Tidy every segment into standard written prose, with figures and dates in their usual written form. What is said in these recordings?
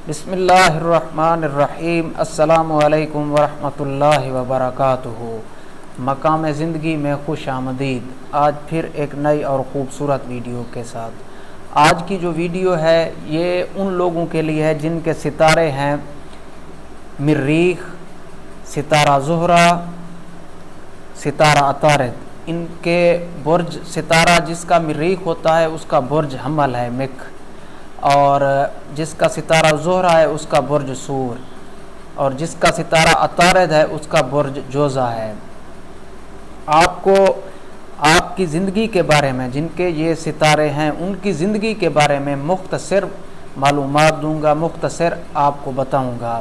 بسم اللہ الرحمن الرحیم۔ السلام علیکم ورحمۃ اللہ وبرکاتہ۔ مقام زندگی میں خوش آمدید۔ آج پھر ایک نئی اور خوبصورت ویڈیو کے ساتھ۔ آج کی جو ویڈیو ہے یہ ان لوگوں کے لیے ہے جن کے ستارے ہیں مریخ، ستارہ زہرہ، ستارہ عطارد۔ ان کے برج ستارہ جس کا مریخ ہوتا ہے اس کا برج حمل ہے مکھ، اور جس کا ستارہ زہرہ ہے اس کا برج سور، اور جس کا ستارہ عطارد ہے اس کا برج جوزہ ہے۔ آپ کو آپ کی زندگی کے بارے میں، جن کے یہ ستارے ہیں ان کی زندگی کے بارے میں مختصر معلومات دوں گا، مختصر آپ کو بتاؤں گا۔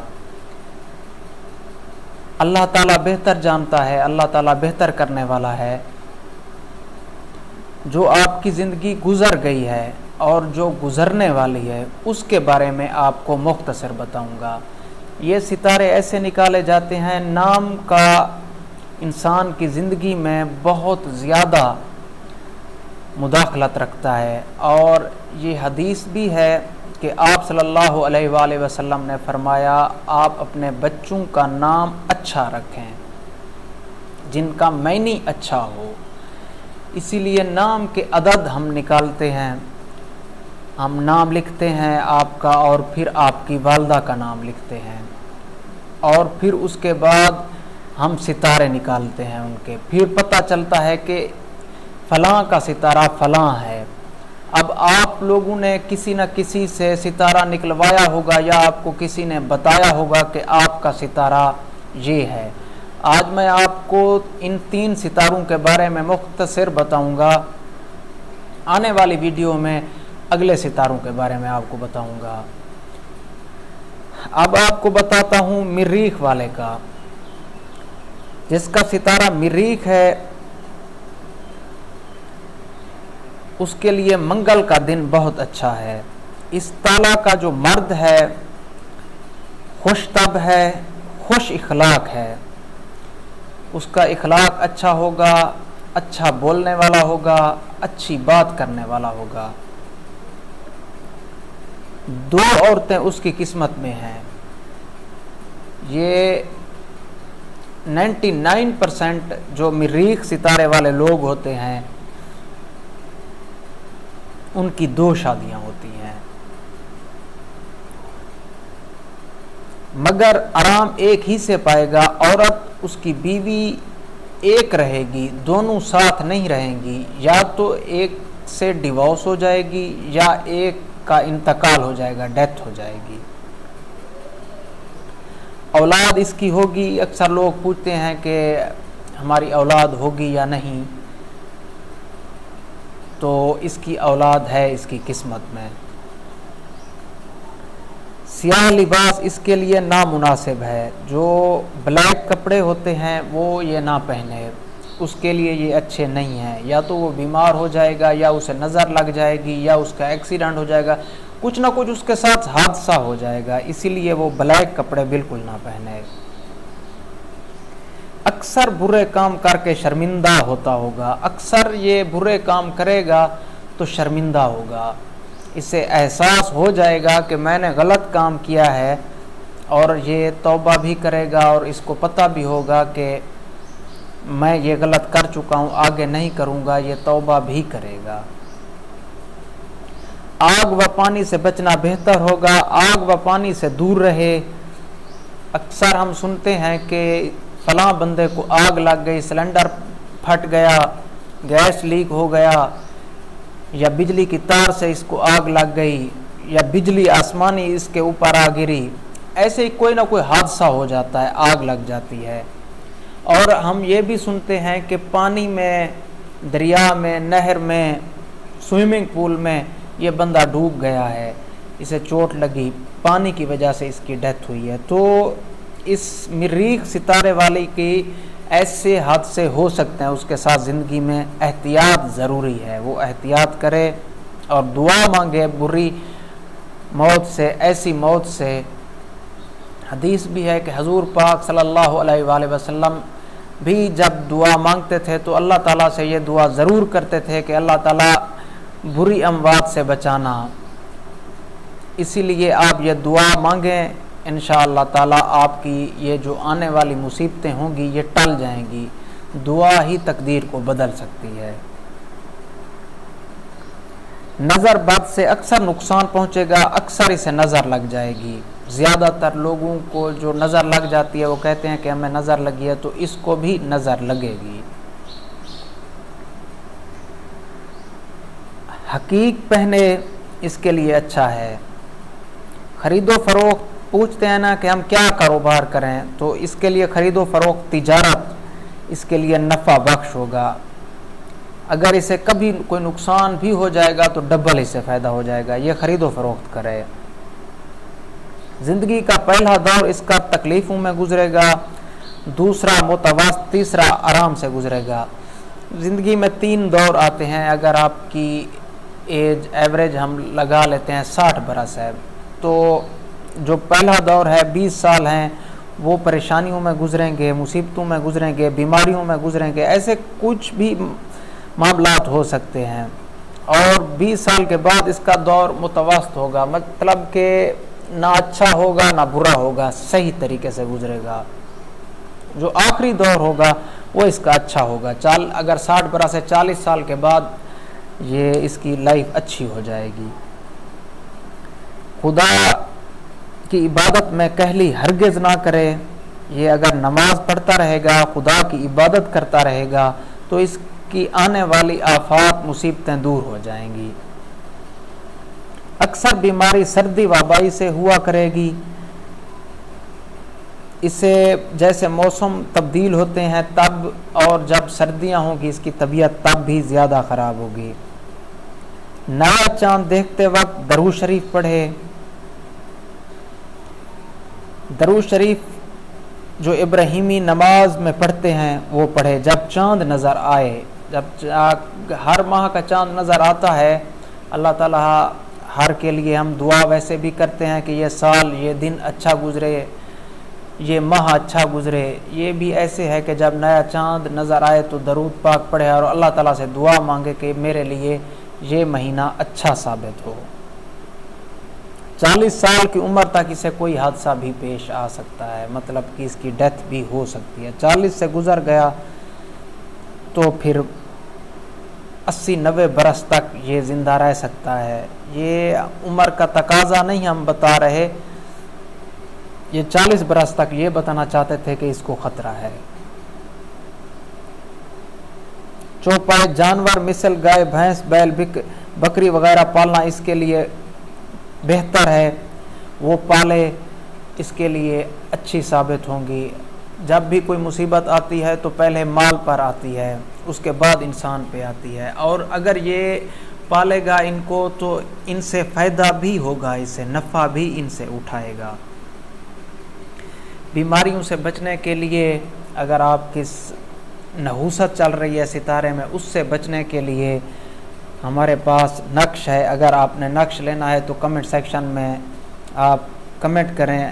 اللہ تعالیٰ بہتر جانتا ہے، اللہ تعالیٰ بہتر کرنے والا ہے۔ جو آپ کی زندگی گزر گئی ہے اور جو گزرنے والی ہے اس کے بارے میں آپ کو مختصر بتاؤں گا۔ یہ ستارے ایسے نکالے جاتے ہیں، نام کا انسان کی زندگی میں بہت زیادہ مداخلت رکھتا ہے، اور یہ حدیث بھی ہے کہ آپ صلی اللہ علیہ وآلہ وسلم نے فرمایا آپ اپنے بچوں کا نام اچھا رکھیں جن کا معنی اچھا ہو۔ اسی لیے نام کے عدد ہم نکالتے ہیں، ہم نام لکھتے ہیں آپ کا، اور پھر آپ کی والدہ کا نام لکھتے ہیں، اور پھر اس کے بعد ہم ستارے نکالتے ہیں ان کے، پھر پتہ چلتا ہے کہ فلاں کا ستارہ فلاں ہے۔ اب آپ لوگوں نے کسی نہ کسی سے ستارہ نکلوایا ہوگا یا آپ کو کسی نے بتایا ہوگا کہ آپ کا ستارہ یہ ہے۔ آج میں آپ کو ان 3 ستاروں کے بارے میں مختصر بتاؤں گا، آنے والی ویڈیو میں اگلے ستاروں کے بارے میں آپ کو بتاؤں گا۔ اب آپ کو بتاتا ہوں مریخ والے کا۔ جس کا ستارہ مریخ ہے اس کے لیے منگل کا دن بہت اچھا ہے۔ اس تالا کا جو مرد ہے خوش طبع ہے، خوش اخلاق ہے، اس کا اخلاق اچھا ہوگا، اچھا بولنے والا ہوگا، اچھی بات کرنے والا ہوگا۔ 2 عورتیں اس کی قسمت میں ہیں۔ یہ 99% جو مریخ ستارے والے لوگ ہوتے ہیں ان کی 2 شادیاں ہوتی ہیں، مگر آرام ایک ہی سے پائے گا۔ عورت اس کی بیوی ایک رہے گی، دونوں ساتھ نہیں رہیں گی، یا تو ایک سے ڈیورس ہو جائے گی یا ایک کا انتقال ہو جائے گا، ڈیتھ ہو جائے گی۔ اولاد اس کی ہوگی۔ اکثر لوگ پوچھتے ہیں کہ ہماری اولاد ہوگی یا نہیں، تو اس کی اولاد ہے اس کی قسمت میں۔ سیاہ لباس اس کے لیے نامناسب ہے، جو بلیک کپڑے ہوتے ہیں وہ یہ نہ پہنے، اس کے لیے یہ اچھے نہیں ہیں۔ یا تو وہ بیمار ہو جائے گا، یا اسے نظر لگ جائے گی، یا اس کا ایکسیڈنٹ ہو جائے گا، کچھ نہ کچھ اس کے ساتھ حادثہ ہو جائے گا، اسی لیے وہ بلیک کپڑے بالکل نہ پہنے۔ اکثر برے کام کر کے شرمندہ ہوتا ہوگا، اکثر یہ برے کام کرے گا تو شرمندہ ہوگا، اسے احساس ہو جائے گا کہ میں نے غلط کام کیا ہے، اور یہ توبہ بھی کرے گا، اور اس کو پتہ بھی ہوگا کہ میں یہ غلط کر چکا ہوں، آگے نہیں کروں گا، یہ توبہ بھی کرے گا۔ آگ و پانی سے بچنا بہتر ہوگا، آگ و پانی سے دور رہے۔ اکثر ہم سنتے ہیں کہ فلاں بندے کو آگ لگ گئی، سلنڈر پھٹ گیا، گیس لیک ہو گیا، یا بجلی کی تار سے اس کو آگ لگ گئی، یا بجلی آسمانی اس کے اوپر آ گری، ایسے ہی کوئی نہ کوئی حادثہ ہو جاتا ہے، آگ لگ جاتی ہے۔ اور ہم یہ بھی سنتے ہیں کہ پانی میں، دریا میں، نہر میں، سوئمنگ پول میں یہ بندہ ڈوب گیا ہے، اسے چوٹ لگی، پانی کی وجہ سے اس کی ڈیتھ ہوئی ہے۔ تو اس مریخ ستارے والی کی ایسے حادثے ہو سکتے ہیں، اس کے ساتھ زندگی میں احتیاط ضروری ہے، وہ احتیاط کرے اور دعا مانگے بری موت سے، ایسی موت سے۔ حدیث بھی ہے کہ حضور پاک صلی اللہ علیہ وآلہ وسلم بھی جب دعا مانگتے تھے تو اللہ تعالیٰ سے یہ دعا ضرور کرتے تھے کہ اللہ تعالیٰ بری اموات سے بچانا، اسی لیے آپ یہ دعا مانگیں، انشاءاللہ تعالی آپ کی یہ جو آنے والی مصیبتیں ہوں گی یہ ٹل جائیں گی۔ دعا ہی تقدیر کو بدل سکتی ہے۔ نظر بد سے اکثر نقصان پہنچے گا، اکثر اسے نظر لگ جائے گی۔ زیادہ تر لوگوں کو جو نظر لگ جاتی ہے وہ کہتے ہیں کہ ہمیں نظر لگی ہے، تو اس کو بھی نظر لگے گی۔ حقیق پہنے اس کے لیے اچھا ہے۔ خرید و فروخت پوچھتے ہیں نا کہ ہم کیا کاروبار کریں، تو اس کے لیے خرید و فروخت تجارت اس کے لیے نفع بخش ہوگا۔ اگر اسے کبھی کوئی نقصان بھی ہو جائے گا تو ڈبل اسے فائدہ ہو جائے گا۔ یہ خرید و فروخت کرے۔ زندگی کا پہلا دور اس کا تکلیفوں میں گزرے گا، دوسرا متوسط، تیسرا آرام سے گزرے گا۔ زندگی میں 3 دور آتے ہیں۔ اگر آپ کی ایج ایوریج ہم لگا لیتے ہیں 60 برس ہے، تو جو پہلا دور ہے 20 سال ہیں وہ پریشانیوں میں گزریں گے، مصیبتوں میں گزریں گے، بیماریوں میں گزریں گے، ایسے کچھ بھی معاملات ہو سکتے ہیں۔ اور 20 سال کے بعد اس کا دور متوسط ہوگا، مطلب کہ نہ اچھا ہوگا نہ برا ہوگا، صحیح طریقے سے گزرے گا۔ جو آخری دور ہوگا وہ اس کا اچھا ہوگا۔ اگر 60 برس سے 40 سال کے بعد یہ اس کی لائف اچھی ہو جائے گی۔ خدا کی عبادت میں کہلی ہرگز نہ کرے۔ یہ اگر نماز پڑھتا رہے گا، خدا کی عبادت کرتا رہے گا، تو اس کی آنے والی آفات مصیبتیں دور ہو جائیں گی۔ اکثر بیماری سردی وبائی سے ہوا کرے گی۔ اسے جیسے موسم تبدیل ہوتے ہیں تب، اور جب سردیاں ہوں گی اس کی طبیعت تب بھی زیادہ خراب ہوگی۔ نیا چاند دیکھتے وقت درود شریف پڑھے۔ درود شریف جو ابراہیمی نماز میں پڑھتے ہیں وہ پڑھے جب چاند نظر آئے۔ جب ہر ماہ کا چاند نظر آتا ہے، اللہ تعالیٰ ہر کے لیے ہم دعا ویسے بھی کرتے ہیں کہ یہ سال، یہ دن اچھا گزرے، یہ ماہ اچھا گزرے۔ یہ بھی ایسے ہے کہ جب نیا چاند نظر آئے تو درود پاک پڑھے اور اللہ تعالیٰ سے دعا مانگے کہ میرے لیے یہ مہینہ اچھا ثابت ہو۔ 40 سال کی عمر تک اسے کوئی حادثہ بھی پیش آ سکتا ہے، مطلب کہ اس کی ڈیتھ بھی ہو سکتی ہے۔ 40 سے گزر گیا تو پھر 80-90 برس تک یہ زندہ رہ سکتا ہے۔ یہ عمر کا تقاضا نہیں ہم بتا رہے، یہ 40 برس تک یہ بتانا چاہتے تھے کہ اس کو خطرہ ہے۔ چوپائے جانور مثل گائے، بھینس، بیل، بکری وغیرہ پالنا اس کے لیے بہتر ہے، وہ پالے، اس کے لیے اچھی ثابت ہوں گی۔ جب بھی کوئی مصیبت آتی ہے تو پہلے مال پر آتی ہے، اس کے بعد انسان پہ آتی ہے، اور اگر یہ پالے گا ان کو تو ان سے فائدہ بھی ہوگا، اسے نفع بھی ان سے اٹھائے گا۔ بیماریوں سے بچنے کے لیے اگر آپ کی نحوست چل رہی ہے ستارے میں، اس سے بچنے کے لیے ہمارے پاس نقش ہے۔ اگر آپ نے نقش لینا ہے تو کمنٹ سیکشن میں آپ کمنٹ کریں،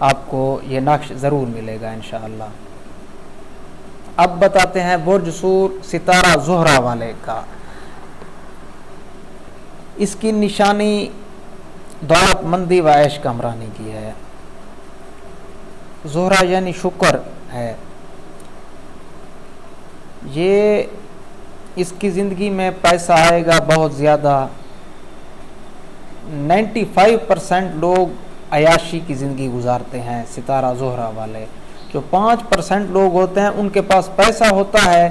آپ کو یہ نقش ضرور ملے گا انشاءاللہ۔ اب بتاتے ہیں برج سور ستارہ زہرہ والے کا۔ اس کی نشانی دولت مندی و عیش کامرانی کی ہے۔ زہرہ یعنی شکر ہے۔ یہ اس کی زندگی میں پیسہ آئے گا بہت زیادہ۔ 95% لوگ عیاشی کی زندگی گزارتے ہیں ستارہ زہرہ والے۔ جو 5% لوگ ہوتے ہیں ان کے پاس پیسہ ہوتا ہے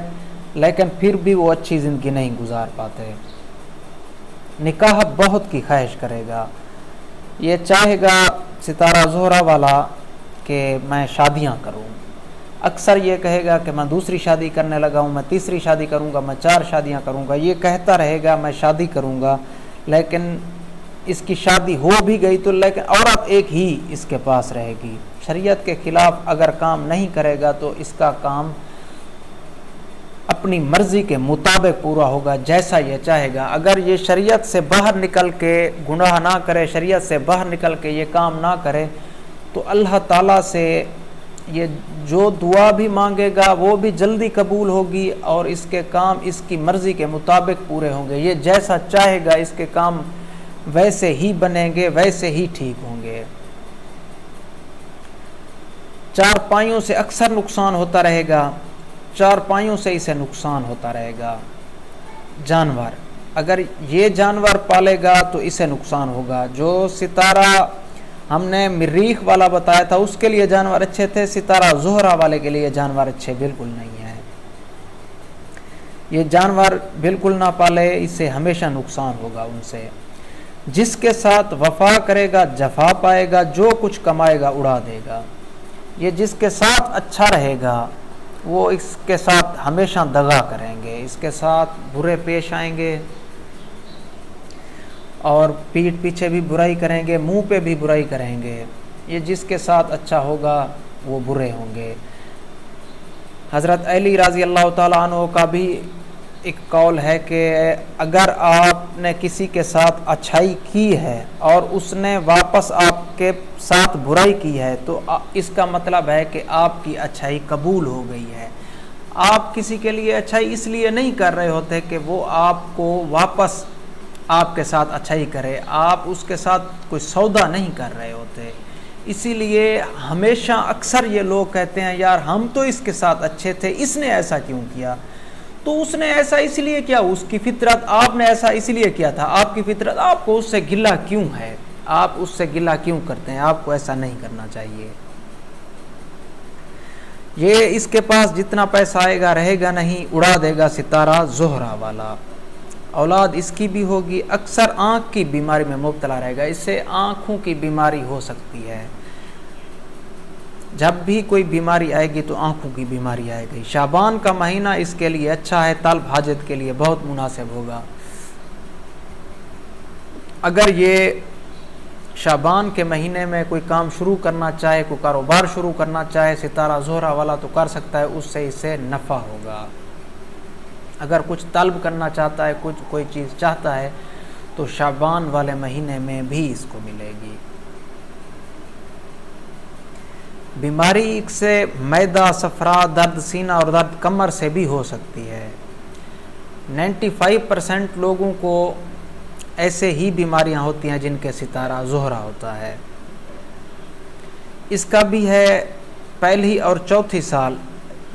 لیکن پھر بھی وہ اچھی زندگی نہیں گزار پاتے۔ نکاح بہت کی خواہش کرے گا، یہ چاہے گا ستارہ زہرہ والا کہ میں شادیاں کروں۔ اکثر یہ کہے گا کہ میں دوسری شادی کرنے لگا ہوں، میں تیسری شادی کروں گا، میں 4 شادیاں کروں گا، یہ کہتا رہے گا میں شادی کروں گا، لیکن اس کی شادی ہو بھی گئی تو لیکن عورت ایک ہی اس کے پاس رہے گی۔ شریعت کے خلاف اگر کام نہیں کرے گا تو اس کا کام اپنی مرضی کے مطابق پورا ہوگا جیسا یہ چاہے گا۔ اگر یہ شریعت سے باہر نکل کے گناہ نہ کرے، شریعت سے باہر نکل کے یہ کام نہ کرے، تو اللہ تعالیٰ سے یہ جو دعا بھی مانگے گا وہ بھی جلدی قبول ہوگی، اور اس کے کام اس کی مرضی کے مطابق پورے ہوں گے۔ یہ جیسا چاہے گا اس کے کام ویسے ہی بنیں گے، ویسے ہی ٹھیک ہوں گے۔ چار پائیوں سے اکثر نقصان ہوتا رہے گا، چار پائیوں سے اسے نقصان ہوتا رہے گا۔ جانور، اگر یہ جانور پالے گا تو اسے نقصان ہوگا۔ جو ستارہ ہم نے مریخ والا بتایا تھا اس کے لیے جانور اچھے تھے، ستارہ زہرہ والے کے لیے جانور اچھے بالکل نہیں ہیں۔ یہ جانور بالکل نہ پالے، اسے ہمیشہ نقصان ہوگا ان سے۔ جس کے ساتھ وفا کرے گا جفا پائے گا، جو کچھ کمائے گا اڑا دے گا۔ یہ جس کے ساتھ اچھا رہے گا وہ اس کے ساتھ ہمیشہ دغا کریں گے، اس کے ساتھ برے پیش آئیں گے اور پیٹھ پیچھے بھی برائی کریں گے، منہ پہ بھی برائی کریں گے۔ یہ جس کے ساتھ اچھا ہوگا وہ برے ہوں گے۔ حضرت علی رضی اللہ تعالیٰ عنہ کا بھی ایک قول ہے کہ اگر آپ نے کسی کے ساتھ اچھائی کی ہے اور اس نے واپس آپ کے ساتھ برائی کی ہے تو اس کا مطلب ہے کہ آپ کی اچھائی قبول ہو گئی ہے۔ آپ کسی کے لیے اچھائی اس لیے نہیں کر رہے ہوتے کہ وہ آپ کو واپس آپ کے ساتھ اچھائی کرے، آپ اس کے ساتھ کوئی سودا نہیں کر رہے ہوتے۔ اسی لیے ہمیشہ اکثر یہ لوگ کہتے ہیں یار ہم تو اس کے ساتھ اچھے تھے، اس نے ایسا کیوں کیا؟ تو اس نے ایسا اس لیے کیا، اس کی فطرت، آپ نے ایسا اس لیے کیا تھا، آپ کی فطرت، آپ کو اس سے گلہ کیوں ہے، آپ اس سے گلہ کیوں کرتے ہیں؟ آپ کو ایسا نہیں کرنا چاہیے۔ یہ اس کے پاس جتنا پیسہ آئے گا رہے گا نہیں، اڑا دے گا ستارہ زہرہ والا۔ اولاد اس کی بھی ہوگی، اکثر آنکھ کی بیماری میں مبتلا رہے گا، اس سے آنکھوں کی بیماری ہو سکتی ہے۔ جب بھی کوئی بیماری آئے گی تو آنکھوں کی بیماری آئے گی۔ شعبان کا مہینہ اس کے لیے اچھا ہے، طلب حاجت کے لیے بہت مناسب ہوگا۔ اگر یہ شعبان کے مہینے میں کوئی کام شروع کرنا چاہے، کوئی کاروبار شروع کرنا چاہے ستارہ زہرہ والا تو کر سکتا ہے، اس سے اسے نفع ہوگا۔ اگر کچھ طلب کرنا چاہتا ہے، کوئی چیز چاہتا ہے تو شعبان والے مہینے میں بھی اس کو ملے گی۔ بیماری سے معدہ، صفرا، درد سینہ اور درد کمر سے بھی ہو سکتی ہے۔ 95% لوگوں کو ایسے ہی بیماریاں ہوتی ہیں جن کے ستارہ زہرہ ہوتا ہے۔ اس کا بھی ہے پہلی اور چوتھی سال،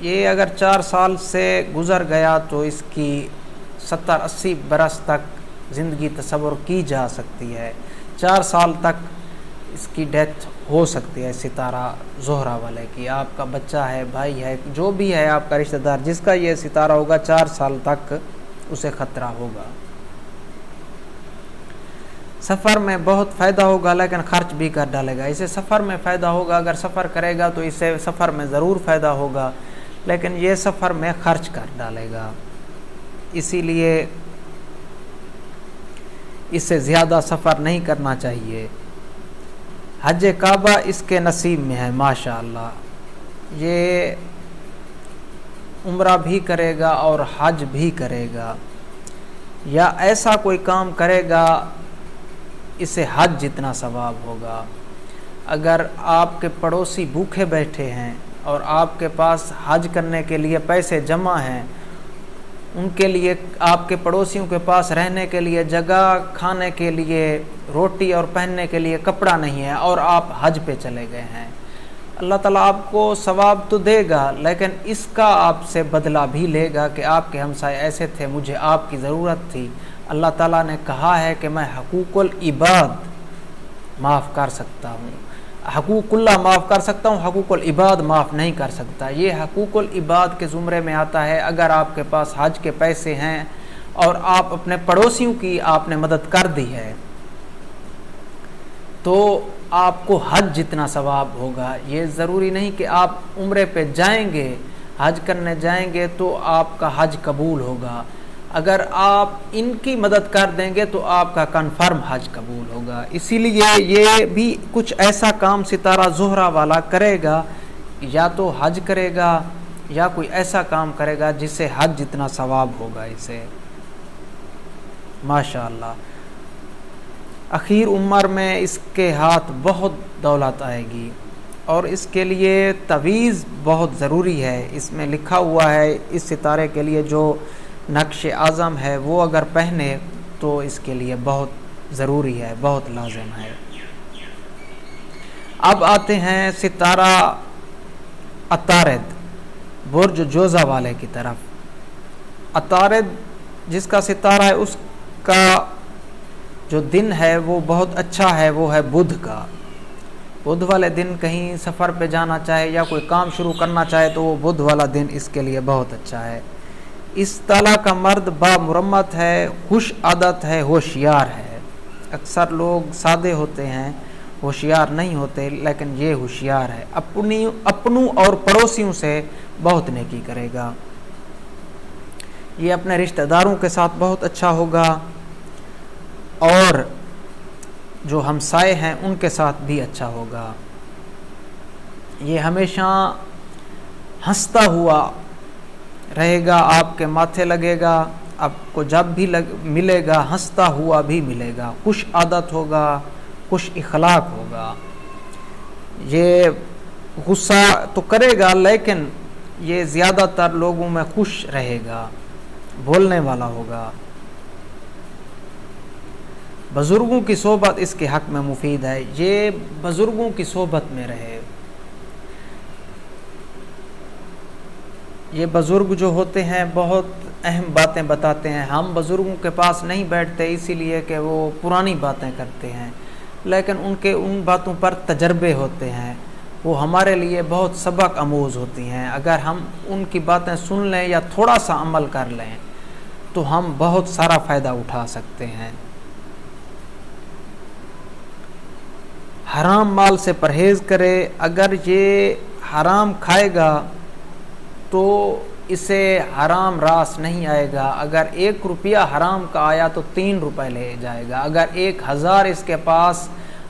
یہ اگر 4 سال سے گزر گیا تو اس کی 70-80 برس تک زندگی تصور کی جا سکتی ہے۔ 4 سال تک اس کی ڈیتھ ہو سکتی ہے ستارہ زہرہ والے کی۔ آپ کا بچہ ہے، بھائی ہے، جو بھی ہے آپ کا رشتہ دار جس کا یہ ستارہ ہوگا 4 سال تک اسے خطرہ ہوگا۔ سفر میں بہت فائدہ ہوگا لیکن خرچ بھی کر ڈالے گا۔ اسے سفر میں فائدہ ہوگا، اگر سفر کرے گا تو اسے سفر میں ضرور فائدہ ہوگا، لیکن یہ سفر میں خرچ کر ڈالے گا۔ اسی لیے اس سے زیادہ سفر نہیں کرنا چاہیے۔ حج کعبہ اس کے نصیب میں ہے ماشاءاللہ، یہ عمرہ بھی کرے گا اور حج بھی کرے گا، یا ایسا کوئی کام کرے گا اسے حج جتنا ثواب ہوگا۔ اگر آپ کے پڑوسی بھوکے بیٹھے ہیں اور آپ کے پاس حج کرنے کے لیے پیسے جمع ہیں، ان کے لیے، آپ کے پڑوسیوں کے پاس رہنے کے لیے جگہ، کھانے کے لیے روٹی اور پہننے کے لیے کپڑا نہیں ہے اور آپ حج پہ چلے گئے ہیں، اللہ تعالیٰ آپ کو ثواب تو دے گا لیکن اس کا آپ سے بدلہ بھی لے گا کہ آپ کے ہمسائے ایسے تھے، مجھے آپ کی ضرورت تھی۔ اللہ تعالیٰ نے کہا ہے کہ میں حقوق العباد معاف کر سکتا ہوں، حقوق اللہ معاف کر سکتا ہوں، حقوق العباد معاف نہیں کر سکتا۔ یہ حقوق العباد کے زمرے میں آتا ہے۔ اگر آپ کے پاس حج کے پیسے ہیں اور آپ اپنے پڑوسیوں کی آپ نے مدد کر دی ہے تو آپ کو حج جتنا ثواب ہوگا۔ یہ ضروری نہیں کہ آپ عمرے پہ جائیں گے، حج کرنے جائیں گے تو آپ کا حج قبول ہوگا۔ اگر آپ ان کی مدد کر دیں گے تو آپ کا کنفرم حج قبول ہوگا۔ اسی لیے یہ بھی کچھ ایسا کام ستارہ زہرہ والا کرے گا، یا تو حج کرے گا یا کوئی ایسا کام کرے گا جس سے حج جتنا ثواب ہوگا اسے، ماشاءاللہ۔ اخیر عمر میں اس کے ہاتھ بہت دولت آئے گی اور اس کے لیے تعویذ بہت ضروری ہے۔ اس میں لکھا ہوا ہے اس ستارے کے لیے جو نقش اعظم ہے وہ اگر پہنے تو اس کے لیے بہت ضروری ہے، بہت لازم ہے۔ اب آتے ہیں ستارہ عطارد، برج جوزہ والے کی طرف۔ عطارد جس کا ستارہ ہے، اس کا جو دن ہے وہ بہت اچھا ہے، وہ ہے بدھ کا۔ بدھ والے دن کہیں سفر پہ جانا چاہے یا کوئی کام شروع کرنا چاہے تو وہ بدھ والا دن اس کے لیے بہت اچھا ہے۔ اس طالع کا مرد با مرمت ہے، خوش عادت ہے، ہوشیار ہے۔ اکثر لوگ سادے ہوتے ہیں، ہوشیار نہیں ہوتے، لیکن یہ ہوشیار ہے۔ اپنوں اور پڑوسیوں سے بہت نیکی کرے گا۔ یہ اپنے رشتہ داروں کے ساتھ بہت اچھا ہوگا، اور جو ہمسائے ہیں ان کے ساتھ بھی اچھا ہوگا۔ یہ ہمیشہ ہنستا ہوا رہے گا، آپ کے ماتھے لگے گا، آپ کو جب بھی ملے گا ہنستا ہوا بھی ملے گا، خوش عادت ہوگا، خوش اخلاق ہوگا۔ یہ غصہ تو کرے گا لیکن یہ زیادہ تر لوگوں میں خوش رہے گا، بولنے والا ہوگا۔ بزرگوں کی صحبت اس کے حق میں مفید ہے، یہ بزرگوں کی صحبت میں رہے۔ یہ بزرگ جو ہوتے ہیں بہت اہم باتیں بتاتے ہیں۔ ہم بزرگوں کے پاس نہیں بیٹھتے اسی لیے کہ وہ پرانی باتیں کرتے ہیں، لیکن ان باتوں پر تجربے ہوتے ہیں، وہ ہمارے لیے بہت سبق آموز ہوتی ہیں۔ اگر ہم ان کی باتیں سن لیں یا تھوڑا سا عمل کر لیں تو ہم بہت سارا فائدہ اٹھا سکتے ہیں۔ حرام مال سے پرہیز کرے، اگر یہ حرام کھائے گا تو اسے حرام راس نہیں آئے گا۔ اگر 1 روپیہ حرام کا آیا تو 3 روپے لے جائے گا، اگر 1000 اس کے پاس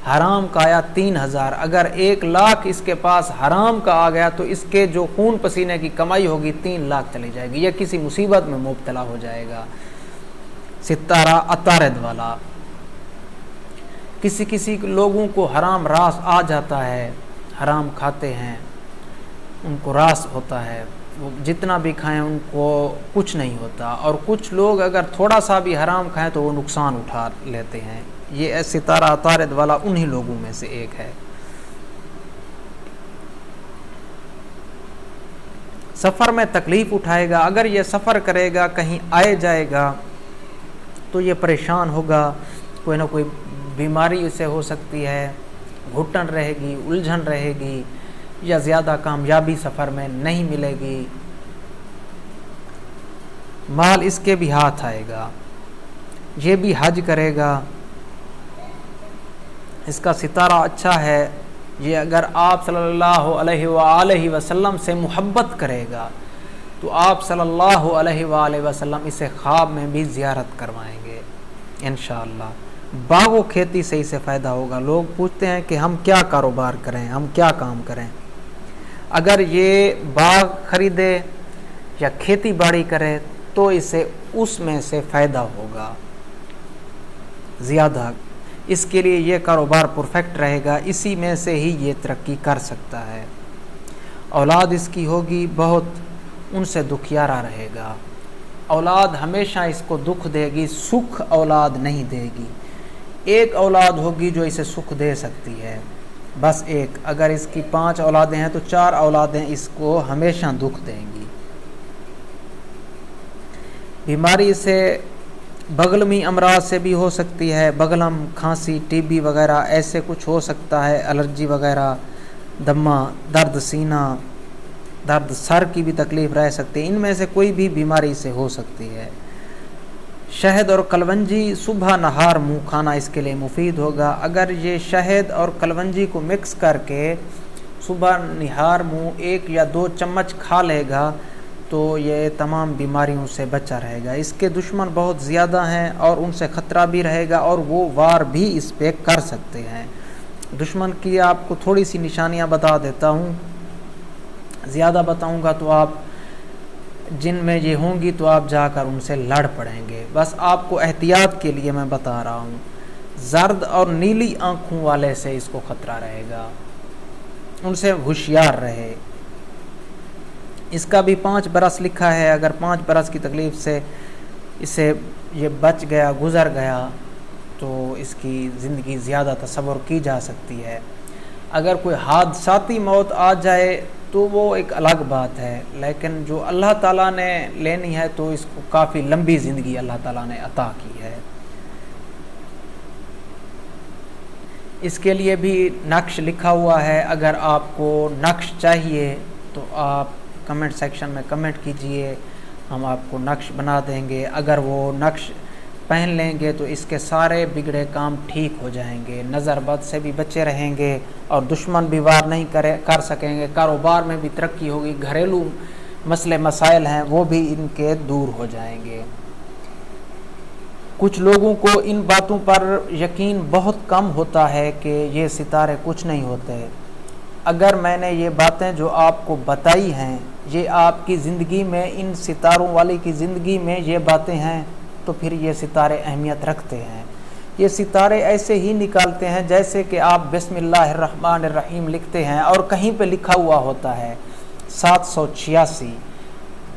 حرام کا آیا 3000، اگر 1,00,000 اس کے پاس حرام کا آ گیا تو اس کے جو خون پسینے کی کمائی ہوگی 3,00,000 چلی جائے گی، یہ کسی مصیبت میں مبتلا ہو جائے گا۔ ستارہ عطارد والا، کسی لوگوں کو حرام راس آ جاتا ہے، حرام کھاتے ہیں، ان کو راس ہوتا ہے، وہ جتنا بھی کھائیں ان کو کچھ نہیں ہوتا، اور کچھ لوگ اگر تھوڑا سا بھی حرام کھائیں تو وہ نقصان اٹھا لیتے ہیں۔ یہ ستارہ عطارد والا انہی لوگوں میں سے ایک ہے۔ سفر میں تکلیف اٹھائے گا، اگر یہ سفر کرے گا کہیں آئے جائے گا تو یہ پریشان ہوگا، کوئی نہ کوئی بیماری اسے ہو سکتی ہے، گھٹن رہے گی، الجھن رہے گی، یا زیادہ کامیابی سفر میں نہیں ملے گی۔ مال اس کے بھی ہاتھ آئے گا، یہ بھی حج کرے گا، اس کا ستارہ اچھا ہے۔ یہ اگر آپ صلی اللہ علیہ وآلہ وسلم سے محبت کرے گا تو آپ صلی اللہ علیہ وآلہ وسلم اسے خواب میں بھی زیارت کروائیں گے انشاءاللہ۔ باغ و کھیتی سے اسے فائدہ ہوگا۔ لوگ پوچھتے ہیں کہ ہم کیا کاروبار کریں، ہم کیا کام کریں۔ اگر یہ باغ خریدے یا کھیتی باڑی کرے تو اسے اس میں سے فائدہ ہوگا زیادہ، اس کے لیے یہ کاروبار پرفیکٹ رہے گا، اسی میں سے ہی یہ ترقی کر سکتا ہے۔ اولاد اس کی ہوگی بہت، ان سے دکھیارا رہے گا۔ اولاد ہمیشہ اس کو دکھ دے گی، سکھ اولاد نہیں دے گی۔ ایک اولاد ہوگی جو اسے سکھ دے سکتی ہے، بس ایک۔ اگر اس کی 5 اولادیں ہیں تو 4 اولادیں اس کو ہمیشہ دکھ دیں گی۔ بیماری سے بغلمی امراض سے بھی ہو سکتی ہے، بغلم، کھانسی، ٹی بی وغیرہ ایسے کچھ ہو سکتا ہے، الرجی وغیرہ، دمہ، درد سینہ، درد سر کی بھی تکلیف رہ سکتی ہے، ان میں سے کوئی بھی بیماری سے ہو سکتی ہے۔ شہد اور کلونجی صبح نہار منہ کھانا اس کے لیے مفید ہوگا۔ اگر یہ شہد اور کلونجی کو مکس کر کے صبح نہار منہ 1 یا 2 چمچ کھا لے گا تو یہ تمام بیماریوں سے بچا رہے گا۔ اس کے دشمن بہت زیادہ ہیں اور ان سے خطرہ بھی رہے گا، اور وہ وار بھی اس پہ کر سکتے ہیں۔ دشمن کی آپ کو تھوڑی سی نشانیاں بتا دیتا ہوں، زیادہ بتاؤں گا تو آپ جن میں یہ ہوں گی تو آپ جا کر ان سے لڑ پڑیں گے، بس آپ کو احتیاط کے لیے میں بتا رہا ہوں۔ زرد اور نیلی آنکھوں والے سے اس کو خطرہ رہے گا، ان سے ہوشیار رہے۔ اس کا بھی 5 برس لکھا ہے، اگر 5 برس کی تکلیف سے اسے یہ بچ گیا، گزر گیا تو اس کی زندگی زیادہ تصور کی جا سکتی ہے۔ اگر کوئی حادثاتی موت آ جائے تو وہ ایک الگ بات ہے، لیکن جو اللہ تعالیٰ نے لینی ہے تو اس کو کافی لمبی زندگی اللہ تعالیٰ نے عطا کی ہے۔ اس کے لیے بھی نقش لکھا ہوا ہے، اگر آپ کو نقش چاہیے تو آپ کمنٹ سیکشن میں کمنٹ کیجئے، ہم آپ کو نقش بنا دیں گے۔ اگر وہ نقش پہن لیں گے تو اس کے سارے بگڑے کام ٹھیک ہو جائیں گے، نظر بد سے بھی بچے رہیں گے اور دشمن بھی وار نہیں کر سکیں گے، کاروبار میں بھی ترقی ہوگی، گھریلو مسئلے مسائل ہیں وہ بھی ان کے دور ہو جائیں گے۔ کچھ لوگوں کو ان باتوں پر یقین بہت کم ہوتا ہے کہ یہ ستارے کچھ نہیں ہوتے۔ اگر میں نے یہ باتیں جو آپ کو بتائی ہیں یہ آپ کی زندگی میں، ان ستاروں والی کی زندگی میں یہ باتیں ہیں تو پھر یہ ستارے اہمیت رکھتے ہیں۔ یہ ستارے ایسے ہی نکالتے ہیں جیسے کہ آپ بسم اللہ الرحمن الرحیم لکھتے ہیں اور کہیں پہ لکھا ہوا ہوتا ہے 786،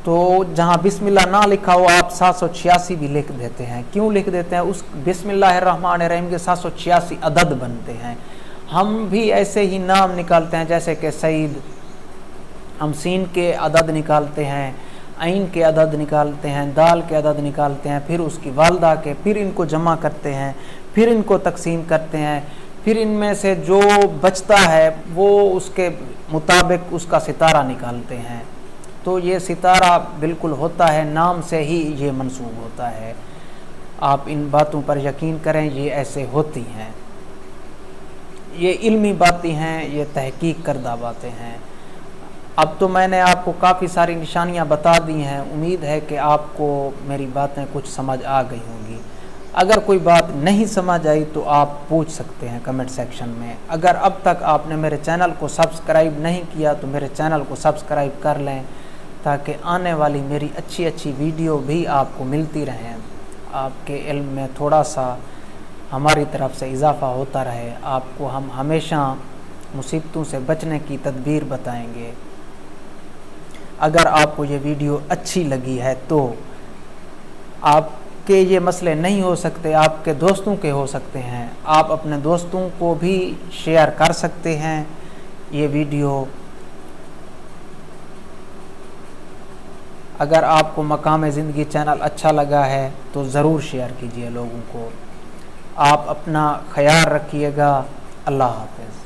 تو جہاں بسم اللہ نہ لکھا ہو آپ 786 بھی لکھ دیتے ہیں۔ کیوں لکھ دیتے ہیں؟ اس بسم اللہ الرحمن الرحیم کے 786 عدد بنتے ہیں۔ ہم بھی ایسے ہی نام نکالتے ہیں، جیسے کہ سعید، ہم سین کے عدد نکالتے ہیں، عین کے عدد نکالتے ہیں، دال کے عدد نکالتے ہیں، پھر اس کی والدہ کے، پھر ان کو جمع کرتے ہیں، پھر ان کو تقسیم کرتے ہیں، پھر ان میں سے جو بچتا ہے وہ اس کے مطابق اس کا ستارہ نکالتے ہیں۔ تو یہ ستارہ بالکل ہوتا ہے، نام سے ہی یہ منسوب ہوتا ہے۔ آپ ان باتوں پر یقین کریں، یہ ایسے ہوتی ہیں، یہ علمی باتیں ہیں، یہ تحقیق کردہ باتیں ہیں۔ اب تو میں نے آپ کو کافی ساری نشانیاں بتا دی ہیں، امید ہے کہ آپ کو میری باتیں کچھ سمجھ آ گئی ہوں گی۔ اگر کوئی بات نہیں سمجھ آئی تو آپ پوچھ سکتے ہیں کمنٹ سیکشن میں۔ اگر اب تک آپ نے میرے چینل کو سبسکرائب نہیں کیا تو میرے چینل کو سبسکرائب کر لیں، تاکہ آنے والی میری اچھی اچھی ویڈیو بھی آپ کو ملتی رہیں، آپ کے علم میں تھوڑا سا ہماری طرف سے اضافہ ہوتا رہے۔ آپ کو ہم ہمیشہ مصیبتوں سے بچنے کی تدبیر بتائیں گے۔ اگر آپ کو یہ ویڈیو اچھی لگی ہے تو آپ کے یہ مسئلے نہیں ہو سکتے، آپ کے دوستوں کے ہو سکتے ہیں، آپ اپنے دوستوں کو بھی شیئر کر سکتے ہیں یہ ویڈیو۔ اگر آپ کو مقام زندگی چینل اچھا لگا ہے تو ضرور شیئر کیجئے لوگوں کو۔ آپ اپنا خیال رکھیے گا۔ اللہ حافظ۔